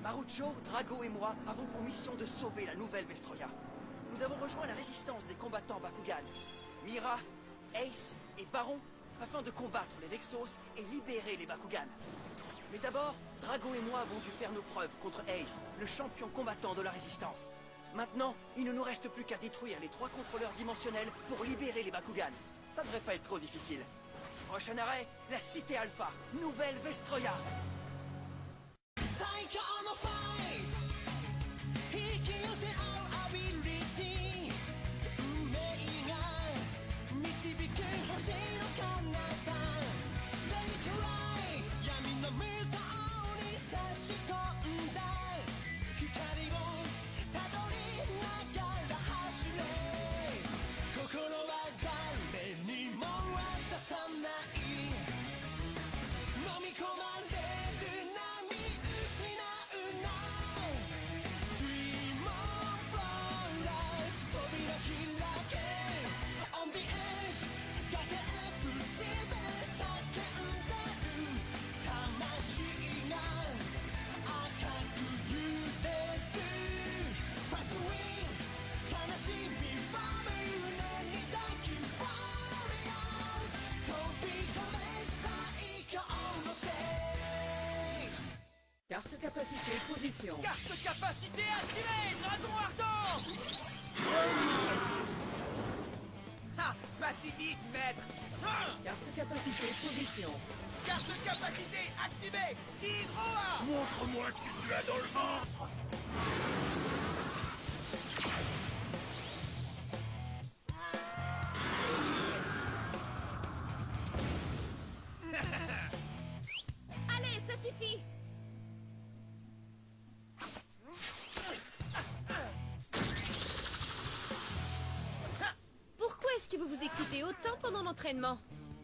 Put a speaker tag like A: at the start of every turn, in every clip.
A: Marucho, Drago et moi avons pour mission de sauver la nouvelle Vestroia. Nous avons rejoint la résistance des combattants Bakugan, Mira, Ace et Baron, afin de combattre les Vexos et libérer les Bakugan. Mais d'abord, Drago et moi avons dû faire nos preuves contre Ace, le champion combattant de la résistance. Maintenant, il ne nous reste plus qu'à détruire les 3 contrôleurs dimensionnels pour libérer les Bakugan. Ça devrait pas être trop difficile. Prochain arrêt, la Cité Alpha, nouvelle Vestroia.
B: Carte capacité, position.
A: Carte capacité activée, Dragon Ardent. Ah, pas si vite, maître.
B: Carte capacité, position.
A: Carte capacité activée, Steve Roa.
C: Montre-moi ce que tu as dans le ventre.
D: Allez, ça suffit. Pourquoi est-ce que vous vous excitez autant pendant l'entraînement?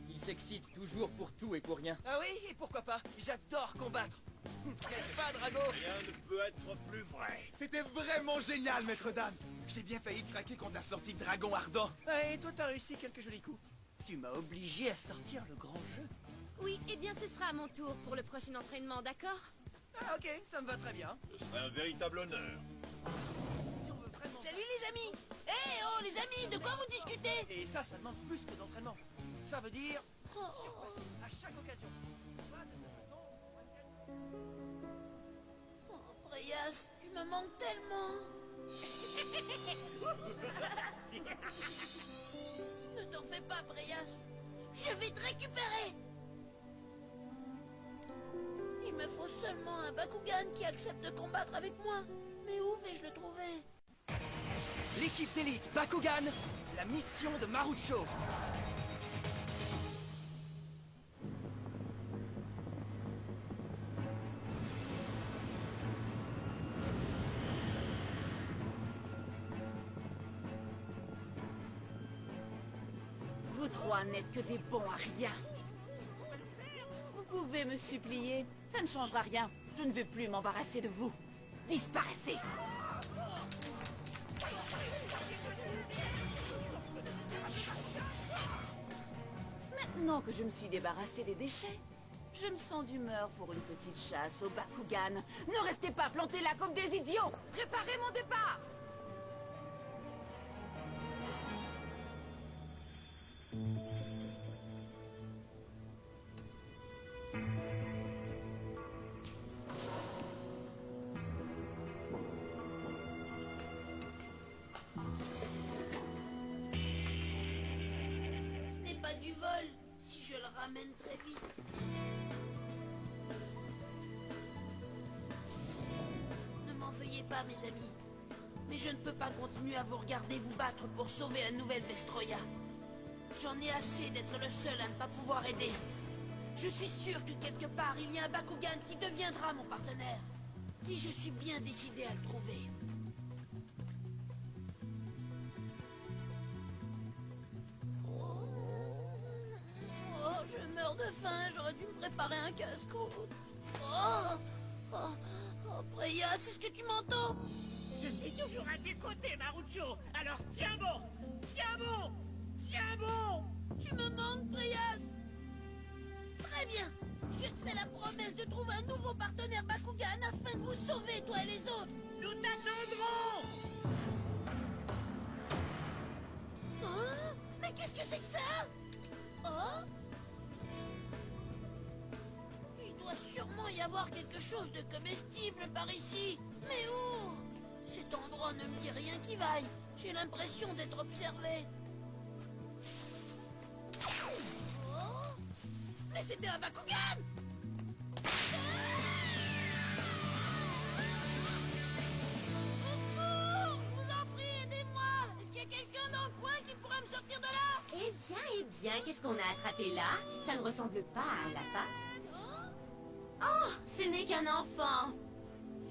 E: Il s'excite toujours pour tout et pour rien.
A: Ah oui, et pourquoi pas? J'adore combattre. N'est-ce pas, Drago?
C: Rien ne peut être plus vrai.
F: C'était vraiment génial, Maître Dan. J'ai bien failli craquer quand t'as sorti Dragon Ardent.
A: Ah, et toi, t'as réussi quelques jolis coups. Tu m'as obligé à sortir le grand jeu.
D: Oui, eh bien ce sera à mon tour pour le prochain entraînement, d'accord?
A: Ah ok, ça me va très bien.
C: Ce serait un véritable honneur.
A: Si on veut vraiment...
G: Salut les amis. Oh les amis, de quoi vous discutez?
A: Et ça demande plus que d'entraînement. Ça veut dire surpasser à chaque occasion. Toi, de toute façon,
G: Oh, Breyas, tu me manques tellement. Ne t'en fais pas, Breyas. Je vais te récupérer. Il me faut seulement un Bakugan qui accepte de combattre avec moi. Mais où vais-je le trouver?
A: l'équipe d'élite Bakugan, la mission de Marucho.
H: Vous trois n'êtes que des bons à rien. Vous pouvez me supplier, ça ne changera rien. Je ne veux plus m'embarrasser de vous. Disparaissez! Maintenant que je me suis débarrassé des déchets, je me sens d'humeur pour une petite chasse au Bakugan. Ne restez pas plantés là comme des idiots! Préparez mon départ!
G: Ce n'est pas du vol, si je le ramène très vite. Ne m'en veuillez pas, mes amis. Mais je ne peux pas continuer à vous regarder vous battre pour sauver la nouvelle Vestroia. J'en ai assez d'être le seul à ne pas pouvoir aider. Je suis sûr que quelque part, il y a un Bakugan qui deviendra mon partenaire. Et je suis bien décidé à le trouver. Oh, je meurs de faim, j'aurais dû me préparer un casse-croûte. Oh, Breyas, est-ce que tu m'entends?
I: Je suis toujours à tes côtés, Marucho. Alors tiens bon. Tiens bon. Tiens bon.
G: Tu me manques, Breyas. Très bien. Je te fais la promesse de trouver un nouveau partenaire Bakugan afin de vous sauver avoir quelque chose de comestible par ici. Mais où? Cet endroit ne me dit rien qui vaille. J'ai l'impression d'être observé. Oh, mais c'était un Bakugan! Au secours! Je vous en prie, aidez-moi! Est-ce qu'il y a quelqu'un dans le coin qui pourrait me sortir de là?
D: Eh bien, qu'est-ce qu'on a attrapé là? Ça ne ressemble pas à un lapin. Oh, ce n'est qu'un enfant.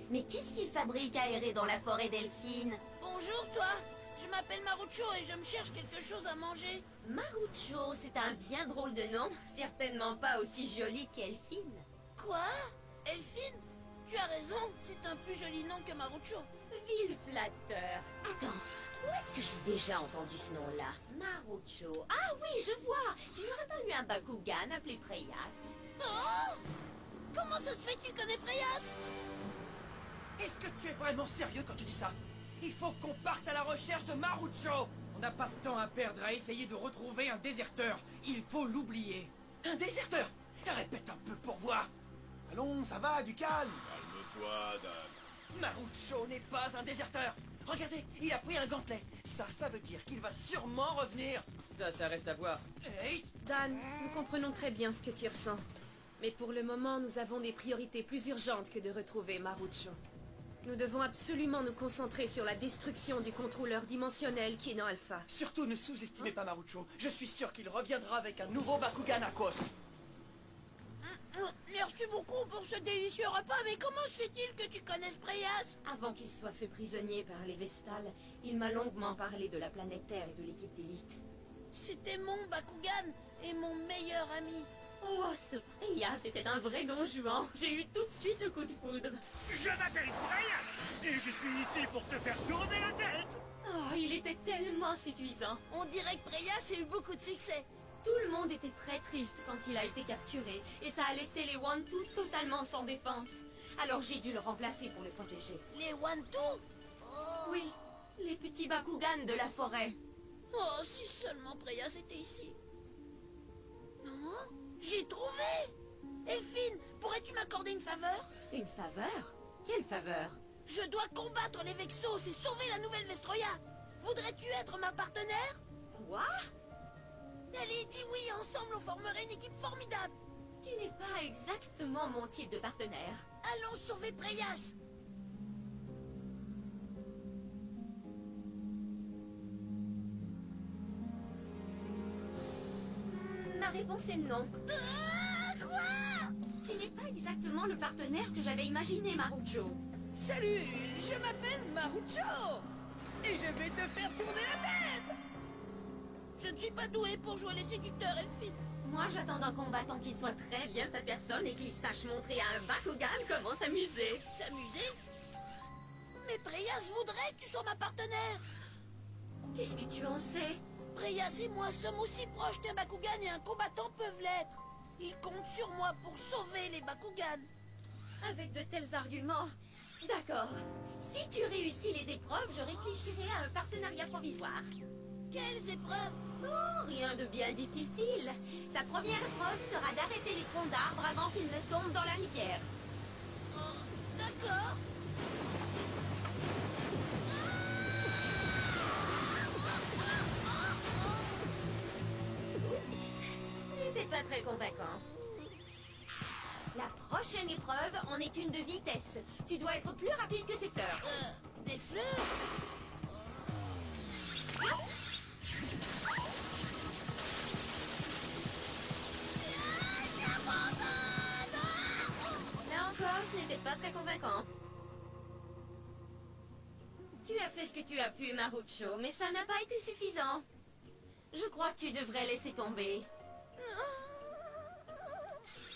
D: Mais qu'est-ce qu'il fabrique aéré dans la forêt Delphine?
G: Bonjour, toi. Je m'appelle Marucho et je me cherche quelque chose à manger.
D: Marucho, c'est un bien drôle de nom. Certainement pas aussi joli qu'Elphine.
G: Quoi? Elphine? Tu as raison, c'est un plus joli nom que Marucho.
D: Vil flatteur. Attends, où est-ce que j'ai déjà entendu ce nom-là? Marucho. Ah oui, je vois. Tu n'aurais pas eu un Bakugan appelé Preyas?
G: Oh! Comment ça se fait que tu connais Preyas?
A: Est-ce que tu es vraiment sérieux quand tu dis ça? Il faut qu'on parte à la recherche de Marucho!
E: On n'a pas de temps à perdre à essayer de retrouver un déserteur. Il faut l'oublier.
A: Un déserteur! Répète un peu pour voir!
F: Allons, ça va, du calme.
C: Calme-toi, Dan.
A: Marucho n'est pas un déserteur! Regardez, il a pris un gantelet! Ça veut dire qu'il va sûrement revenir!
E: Ça reste à voir.
A: Hey!
J: Dan, nous comprenons très bien ce que tu ressens. Mais pour le moment, nous avons des priorités plus urgentes que de retrouver Marucho. Nous devons absolument nous concentrer sur la destruction du contrôleur dimensionnel qui est dans Alpha.
A: Surtout ne sous-estimez pas Marucho. Je suis sûr qu'il reviendra avec un nouveau Bakugan à Kos.
G: Merci beaucoup pour ce délicieux repas, mais comment se fait-il que tu connaisses Preyas?
D: Avant qu'il soit fait prisonnier par les Vestales, il m'a longuement parlé de la planète Terre et de l'équipe d'élite.
G: C'était mon Bakugan et mon meilleur ami.
D: Oh, ce Preyas était un vrai don Juan. J'ai eu tout de suite le coup de foudre.
I: Je m'appelle Preyas et je suis ici pour te faire tourner la tête.
D: Oh, il était tellement séduisant.
G: On dirait que Preyas a eu beaucoup de succès.
D: Tout le monde était très triste quand il a été capturé, et ça a laissé les Wantu totalement sans défense. Alors j'ai dû le remplacer pour le protéger.
G: Les Wantu? Oh.
D: Oui, les petits Bakugan de la forêt.
G: Oh, si seulement Preyas était ici. Non? J'ai trouvé! Elphine, pourrais-tu m'accorder une faveur?
D: Une faveur? Quelle faveur?
G: Je dois combattre les Vexos et sauver la nouvelle Vestroya. Voudrais-tu être ma partenaire?
D: Quoi?
G: Allez, dis oui, ensemble on formerait une équipe formidable.
D: Tu n'es pas exactement mon type de partenaire.
G: Allons sauver Preyas.
D: Ma réponse est non.
G: Quoi?
D: Tu n'es pas exactement le partenaire que j'avais imaginé, Marucho.
B: Salut, je m'appelle Marucho et je vais te faire tourner la tête.
G: Je ne suis pas doué pour jouer les séducteurs, Elphine.
D: Moi, j'attends d'un combattant qui soit très bien de sa personne et qui sache montrer à un Bakugan comment s'amuser.
G: S'amuser? Mais Preyas voudrait que tu sois ma partenaire.
D: Qu'est-ce que tu en sais?
G: Preyas et moi sommes aussi proches qu'un Bakugan et un combattant peuvent l'être. Il compte sur moi pour sauver les Bakugan.
D: Avec de tels arguments... D'accord. Si tu réussis les épreuves, je réfléchirai à un partenariat provisoire.
G: Quelles épreuves?
D: Oh, rien de bien difficile. Ta première épreuve sera d'arrêter les troncs d'arbres avant qu'ils ne tombent dans la rivière.
G: Oh, d'accord.
D: Oups, ce n'était pas très convaincant. La prochaine épreuve en est une de vitesse. Tu dois être plus rapide que ces fleurs.
G: Des fleurs?
D: Là encore, ce n'était pas très convaincant. Tu as fait ce que tu as pu, Marucho, mais ça n'a pas été suffisant. Je crois que tu devrais laisser tomber.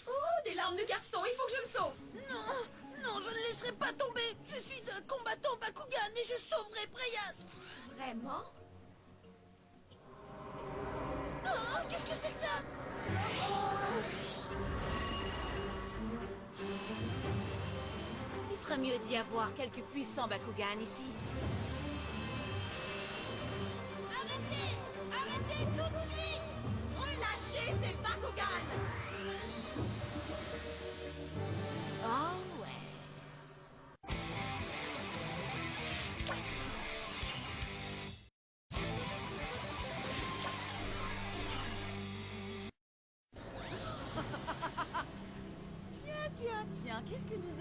D: Oh, des larmes de garçon, il faut que je me sauve.
G: Non, non, je ne laisserai pas tomber. Je suis un combattant Bakugan et je sauverai Preyas.
D: Vraiment?
G: Oh, qu'est-ce que c'est que ça?
H: Il ferait mieux d'y avoir quelques puissants Bakugan ici.
G: Arrêtez! Arrêtez tout de suite!
D: Relâchez ces Bakugan!
H: Ah,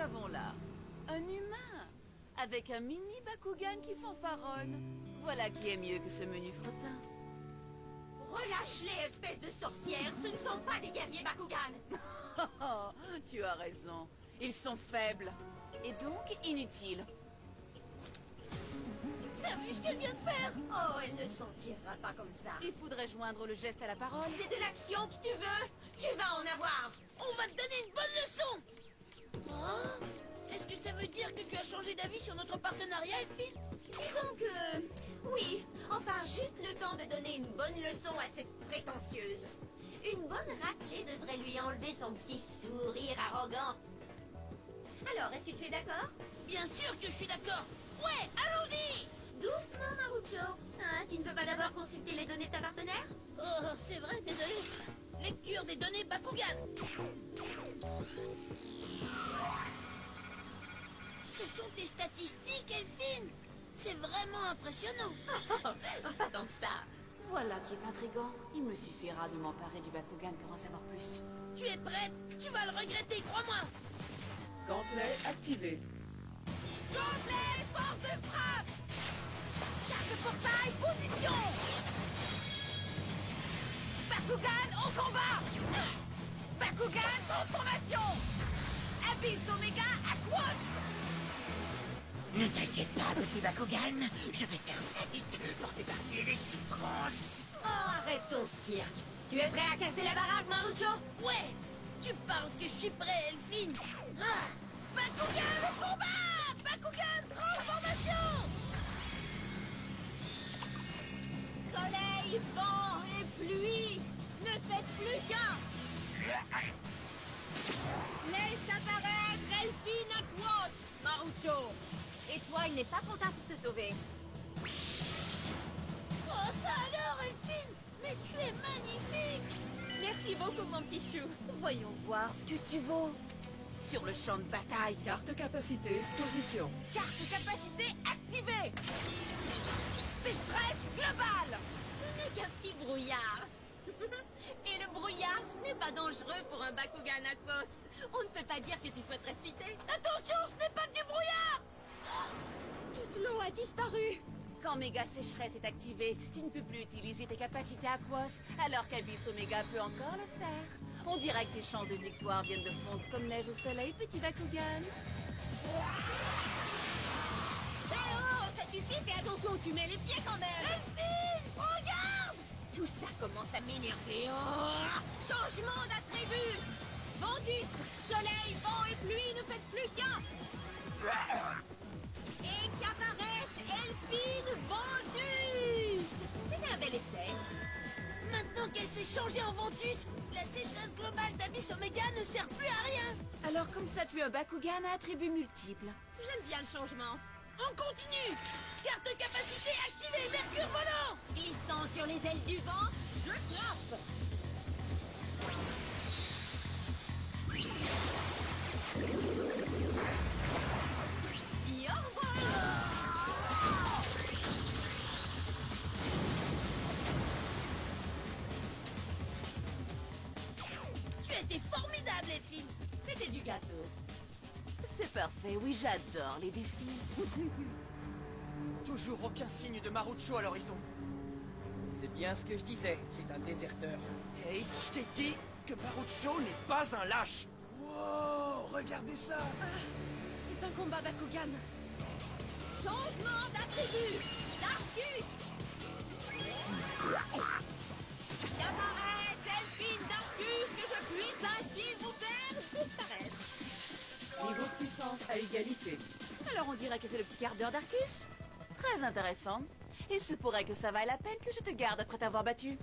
H: avons là un humain avec un mini Bakugan qui fanfaronne. Voilà qui est mieux que ce menu frottin.
D: Relâche-les, espèce de sorcière. Ce ne sont pas des guerriers Bakugan.
H: Oh, tu as raison. Ils sont faibles et donc inutiles.
G: T'as vu ce qu'elle vient de faire?
D: Oh, elle ne s'en tirera pas comme ça.
H: Il faudrait joindre le geste à la parole.
D: C'est de l'action que tu veux. Tu vas en avoir.
G: On va te donner une bonne leçon. Oh, est-ce que ça veut dire que tu as changé d'avis sur notre partenariat, Elphine?
D: Disons que... oui. Enfin, juste le temps de donner une bonne leçon à cette prétentieuse. Une bonne raclée devrait lui enlever son petit sourire arrogant. Alors, est-ce que tu es d'accord?
G: Bien sûr que je suis d'accord. Ouais, allons-y.
D: Doucement, Marucho. Hein, tu ne veux pas d'abord consulter les données de ta partenaire?
G: Oh, c'est vrai, désolé. Lecture des données Bakugan. Ce sont tes statistiques, Elphine. C'est vraiment impressionnant.
D: Pas tant que ça.
H: Voilà qui est intriguant. Il me suffira de m'emparer du Bakugan pour en savoir plus.
G: Tu es prête? Tu vas le regretter, crois-moi.
E: Gantelet activé.
G: Gantelet, force de frappe. Carte portail, position. Bakugan au combat. Bakugan transformation. Abyss Omega Aquos.
I: Ne t'inquiète pas, petit Bakugan. Je vais faire ça vite pour t'épargner les souffrances.
D: Oh, arrête ton cirque. Tu es prêt à casser la baraque, Marucho?
G: Ouais. Tu parles que je suis prêt, Elphine. Ah. Bakugan au combat. Bakugan transformation.
D: Soleil, vent et pluie, ne faites plus qu'un. Laisse apparaître Elphine Aquos, Marucho. Et toi, il n'est pas comptable pour te sauver.
G: Oh, ça alors, Elphine. Mais tu es magnifique.
D: Merci beaucoup, mon petit chou.
H: Voyons voir ce que tu vaux. Sur le champ de bataille.
E: Carte capacité, position.
G: Carte capacité activée. Sécheresse globale.
D: Ce n'est qu'un petit brouillard. Et le brouillard, ce n'est pas dangereux pour un Bakugan Aquos. On ne peut pas dire que tu souhaiterais fitter.
G: Attention, ce n'est pas du brouillard.
D: Toute l'eau a disparu.
H: Quand Méga Sécheresse est activée, tu ne peux plus utiliser tes capacités Aquos, alors qu'Abyss Omega peut encore le faire. On dirait que tes chances de victoire viennent de fondre comme neige au soleil, petit Bakugan.
D: Eh oh, ça suffit, fais attention, tu mets les pieds quand même.
G: Elphine, regarde.
D: Tout ça commence à m'énerver. Oh, changement d'attribut. Ventus, soleil, vent et pluie, ne faites plus qu'un. Et qu'apparaisse Elphine Ventus. C'était un bel essai.
G: Maintenant qu'elle s'est changée en Ventus, la sécheresse globale d'Abyss Omega ne sert plus à rien.
H: Alors comme ça, tu es un Bakugan à attributs multiples.
D: J'aime bien le changement.
G: On continue. Carte capacité activée, Mercure volant.
D: Glissant sur les ailes du vent, je frappe. Dis au revoir.
G: Tu étais formidable, Elphine.
D: C'était du gâteau.
H: C'est parfait, oui, j'adore les défis.
A: Toujours aucun signe de Marucho à l'horizon.
E: C'est bien ce que je disais, c'est un déserteur.
A: Ace, je t'ai dit que Marucho n'est pas un lâche.
F: Wow, regardez ça.
J: C'est un combat Bakugan.
D: Changement d'attribut. Darkus. Qu'apparaisse Elphine Darkus, que je puisse ainsi vous faire disparaître.
E: Niveau de puissance à égalité.
H: Alors on dirait que c'est le petit quart d'heure d'Arcus. Très intéressant. Il se pourrait que ça vaille la peine que je te garde après t'avoir battu.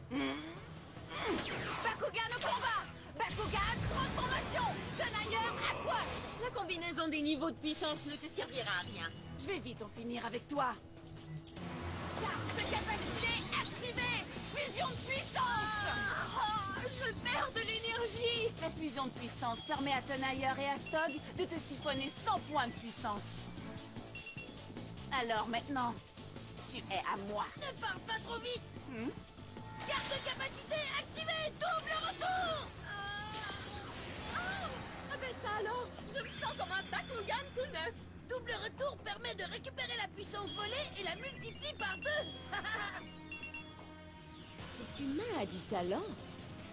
G: Bakugan au combat. Bakugan transformation. Tenailleur Aquos.
D: La combinaison des niveaux de puissance ne te servira à rien.
H: Je vais vite en finir avec toi.
G: Carte capacité activée. Fusion de puissance.
D: Je perds de l'énergie.
H: La fusion de puissance permet à Tenailleur et à Stog de te siphonner 100 points de puissance. Alors maintenant, tu es à moi.
G: Ne parle pas trop vite. Carte capacité activée. Double retour.
B: fait ça alors? Je me sens comme un Bakugan tout neuf.
G: Double retour permet de récupérer la puissance volée et la multiplie par 2.
H: Cet humain a du talent.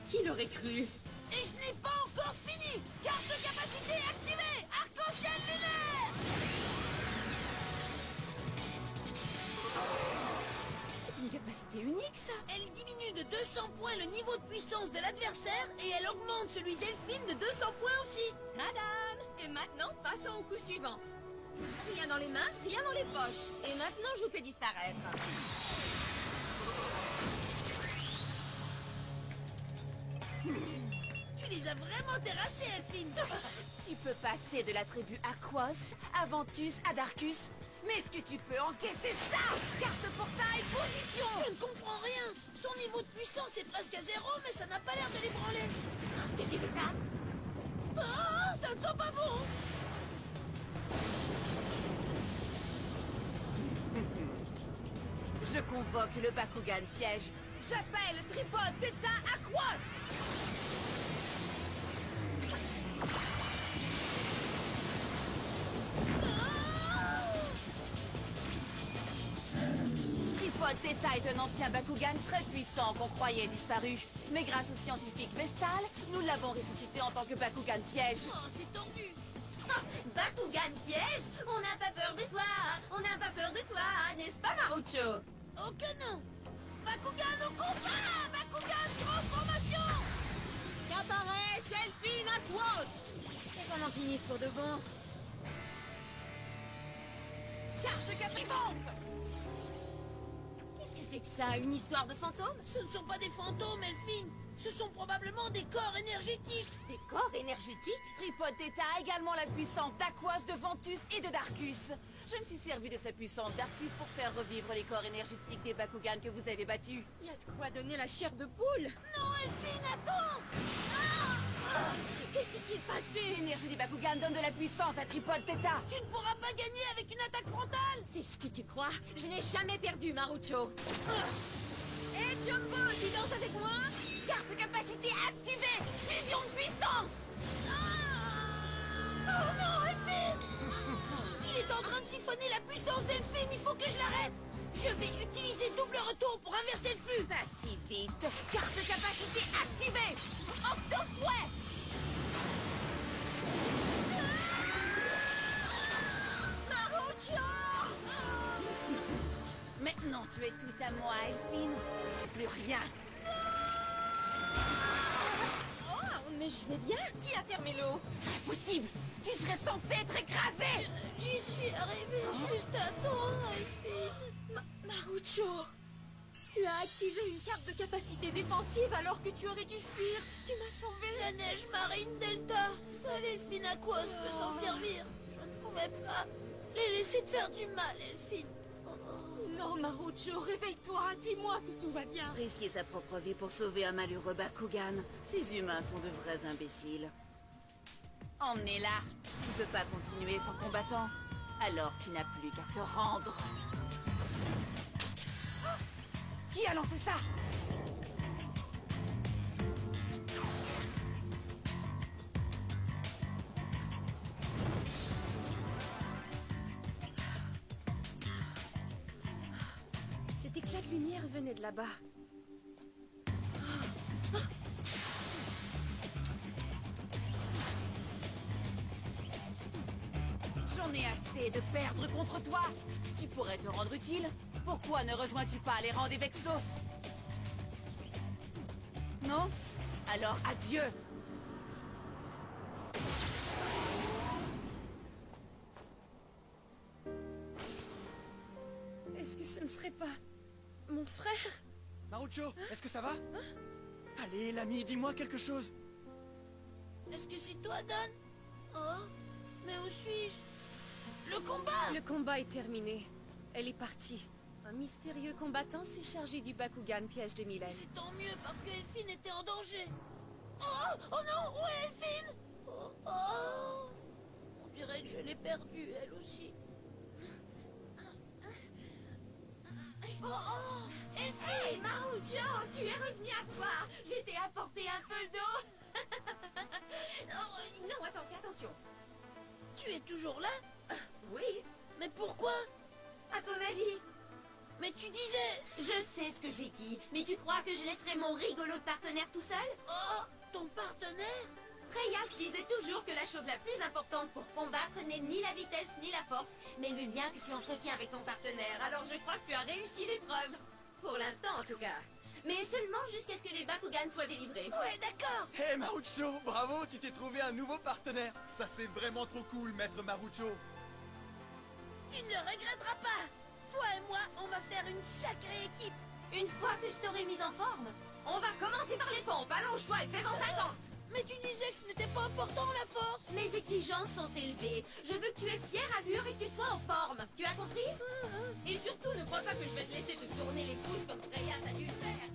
B: Qui l'aurait cru?
G: Et je n'ai pas encore fini. Carte de capacité activée. Arc-en-ciel lunaire.
H: C'est une capacité unique, ça.
G: Elle diminue de 200 points le niveau de puissance de l'adversaire et elle augmente celui d'Elphine de 200 points aussi.
B: Tadam! Et maintenant, passons au coup suivant. Rien dans les mains, rien dans les poches. Et maintenant, je vous fais disparaître.
G: Tu les as vraiment terrassés, Elphine.
H: Tu peux passer de la tribu Aquos à Ventus à Darkus. Mais est-ce que tu peux encaisser ça? Carte portail, position.
G: Je ne comprends rien. Son niveau de puissance est presque à 0, mais ça n'a pas l'air de l'ébranler.
D: Qu'est-ce que c'est ça?
G: Oh, ça ne sent pas bon.
H: Je convoque le Bakugan piège. J'appelle Tripod Theta Aquos. Tripod Theta est un ancien Bakugan très puissant qu'on croyait disparu. Mais grâce au scientifique Vestal, nous l'avons ressuscité en tant que Bakugan piège.
G: Oh, c'est tendu.
D: Bakugan piège? On n'a pas peur de toi. On n'a pas peur de toi, n'est-ce pas, Marucho?
G: Oh que non. Bakugan au combat. Bakugan transformation.
B: Qu'apparaît Elphine Aquos!
J: Et qu'on en finisse pour de bon.
H: Carte captivante.
D: Qu'est-ce que c'est que ça? Une histoire de fantôme?
G: Ce ne sont pas des fantômes, Elphine. Ce sont probablement des corps énergétiques.
D: Des corps énergétiques?
H: Tripod Theta a également la puissance d'Aquos, de Ventus et de Darkus. Je me suis servi de sa puissance d'Arcus pour faire revivre les corps énergétiques des Bakugan que vous avez battus.
B: Y a de quoi donner la chair de poule!
G: Non, Elphine, attends.
B: Que s'est-il passé?
H: L'énergie des Bakugan donne de la puissance à Tripod Theta.
G: Tu ne pourras pas gagner avec une attaque frontale.
B: C'est ce que tu crois? Je n'ai jamais perdu, Marucho! Hé, Jumbo, tu danses avec moi?
H: Carte capacité activée. Fusion de puissance.
G: Oh non, Elphine. Il est en train de siphonner la puissance d'Elphine. Il faut que je l'arrête. Je vais utiliser double retour pour inverser le flux.
H: Pas si vite. Carte capacité activée. Octofouet.
G: Marucho.
H: Maintenant, tu es tout à moi, Elphine. Plus rien.
B: Oh, mais je vais bien! Qui a fermé l'eau?
H: Impossible. Tu serais censé être écrasé.
G: J'y suis arrivée juste à temps, Elphine.
B: Marucho! Tu as activé une carte de capacité défensive alors que tu aurais dû fuir! Tu m'as sauvé!
G: La neige marine Delta. Seule Elphine Aquos peut s'en servir. Je ne pouvais pas les laisser te faire du mal, Elphine.
B: Non, Marucho, réveille-toi! Dis-moi que tout va bien!
H: Risquer sa propre vie pour sauver un malheureux Bakugan. Ces humains sont de vrais imbéciles. Emmenez-la. Tu peux pas continuer sans combattant. Alors tu n'as plus qu'à te rendre. Qui a lancé ça?
J: Cet éclat de lumière venait de là-bas.
H: J'en ai assez de perdre contre toi. Tu pourrais te rendre utile. Pourquoi ne rejoins-tu pas les rangs des Vexos? Non? Alors adieu.
J: Est-ce que ce ne serait pas mon frère?
A: Marucho, est-ce que ça va? Allez, l'ami, dis-moi quelque chose.
G: Est-ce que c'est toi, Dan? Oh, mais où suis-je? Le combat!
J: Le combat est terminé. Elle est partie. Un mystérieux combattant s'est chargé du Bakugan piège de Mylène.
G: C'est tant mieux parce que Elphine était en danger. Oh, oh non, où est Elphine? Oh, oh. On dirait que je l'ai perdue, elle aussi. Oh, oh, Elphine!
D: Hey, Marucho, tu es revenu à toi! Je t'ai apporté un peu d'eau! Oh, non,
B: attends, fais attention.
G: Tu es toujours là?
B: Oui,
G: Mais pourquoi?
B: à ton avis?
G: Mais tu disais...
D: Je sais ce que j'ai dit, mais tu crois que je laisserai mon rigolo de partenaire tout seul?
G: Oh, ton partenaire?
D: Freya disait toujours que la chose la plus importante pour combattre n'est ni la vitesse ni la force, mais le lien que tu entretiens avec ton partenaire. Alors je crois que tu as réussi l'épreuve.
B: Pour l'instant, en tout cas.
D: Mais seulement jusqu'à ce que les Bakugan soient délivrés.
G: Ouais, d'accord.
A: Hé Marucho, bravo, tu t'es trouvé un nouveau partenaire.
F: Ça c'est vraiment trop cool, maître Marucho.
G: Tu ne le regretteras pas. Toi et moi, on va faire une sacrée équipe.
D: Une fois que je t'aurai mise en forme.
B: On va commencer par les pompes. Allonge-toi et fais-en 50.
G: Mais tu disais que ce n'était pas important, la force.
D: Mes exigences sont élevées. Je veux que tu aies fière allure et que tu sois en forme. Tu as compris?
B: Et surtout, ne crois pas que je vais te laisser te tourner les pouces comme Freya a dû faire.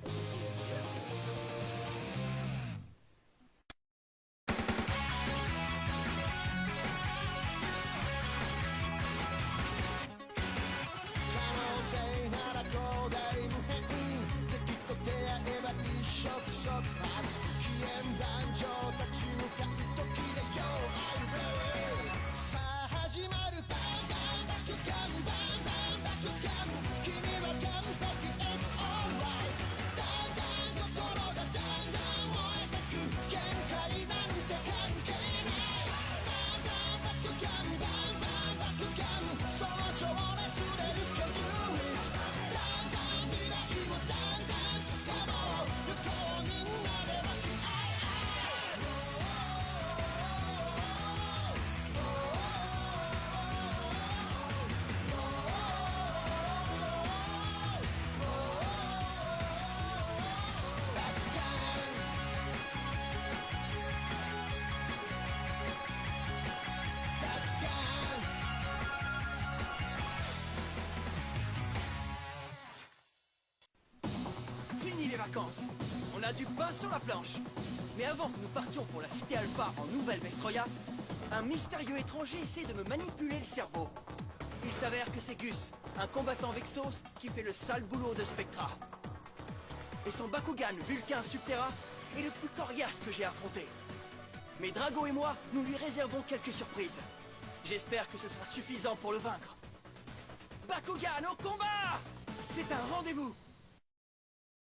A: Fini les vacances. On a du pain sur la planche. Mais avant que nous partions pour la cité Alpha en Nouvelle Vestroya, un mystérieux étranger essaie de me manipuler le cerveau. Il s'avère que c'est Gus, un combattant Vexos qui fait le sale boulot de Spectra. Et son Bakugan Vulcain Subterra est le plus coriace que j'ai affronté. Mais Drago et moi, nous lui réservons quelques surprises. J'espère que ce sera suffisant pour le vaincre. Bakugan au combat! C'est un rendez-vous!